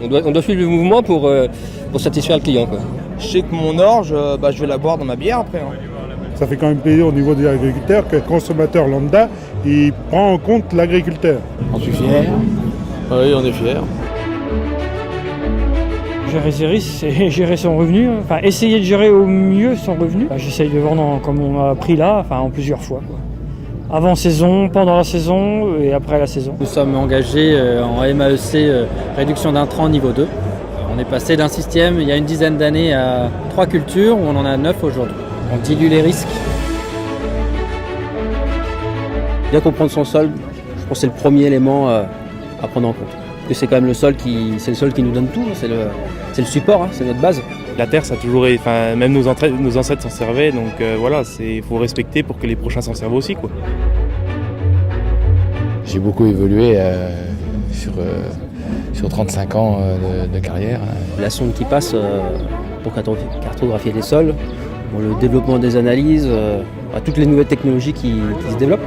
On doit suivre le mouvement pour satisfaire le client, quoi. Je sais que mon orge, je vais la boire dans ma bière après. Ça fait quand même plaisir au niveau des agriculteurs que le consommateur lambda, il prend en compte l'agriculteur. On suis fier. Oui, on est fiers. Gérer ses risques, c'est gérer son revenu. Enfin, essayer de gérer au mieux son revenu. J'essaye de vendre comme on m'a appris là, en plusieurs fois, quoi. Avant saison, pendant la saison et après la saison. Nous sommes engagés en MAEC réduction d'intrants niveau 2. On est passé d'un système il y a une dizaine d'années à 3 cultures où on en a 9 aujourd'hui. On dilue les risques. Bien comprendre son sol, je pense que c'est le premier élément à prendre en compte. Parce que c'est quand même le sol qui nous donne tout, c'est le support, c'est notre base. La terre, ça a toujours été, même nos ancêtres s'en servaient, donc voilà, il faut respecter pour que les prochains s'en servent aussi, quoi. J'ai beaucoup évolué sur 35 ans de carrière. La sonde qui passe pour cartographier les sols, le développement des analyses, toutes les nouvelles technologies qui se développent.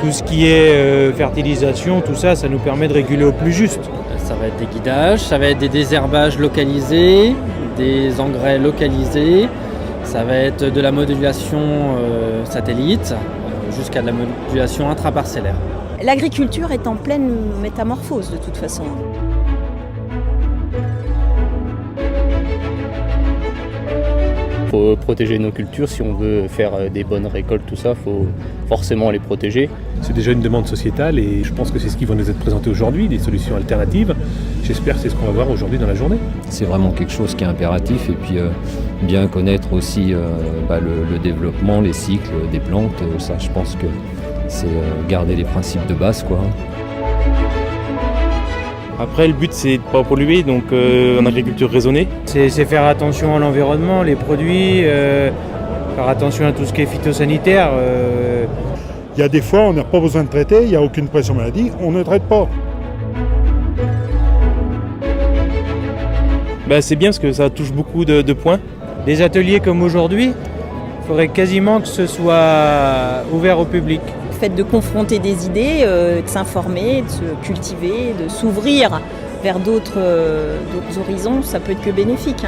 Tout ce qui est fertilisation, tout ça, ça nous permet de réguler au plus juste. Ça va être des guidages, ça va être des désherbages localisés, des engrais localisés, ça va être de la modulation satellite jusqu'à de la modulation intraparcellaire. L'agriculture est en pleine métamorphose de toute façon. Il faut protéger nos cultures, si on veut faire des bonnes récoltes, tout ça, il faut forcément les protéger. C'est déjà une demande sociétale et je pense que c'est ce qui va nous être présenté aujourd'hui, des solutions alternatives. J'espère que c'est ce qu'on va voir aujourd'hui dans la journée. C'est vraiment quelque chose qui est impératif et puis bien connaître aussi le développement, les cycles des plantes, ça je pense que c'est garder les principes de base, quoi. Après, le but, c'est de ne pas polluer, donc en agriculture raisonnée. C'est faire attention à l'environnement, les produits, faire attention à tout ce qui est phytosanitaire. Il y a des fois, on n'a pas besoin de traiter, il n'y a aucune pression maladie, on ne traite pas. C'est bien parce que ça touche beaucoup de points. Des ateliers comme aujourd'hui, il faudrait quasiment que ce soit ouvert au public. Le fait de confronter des idées, de s'informer, de se cultiver, de s'ouvrir vers d'autres horizons, ça peut être que bénéfique.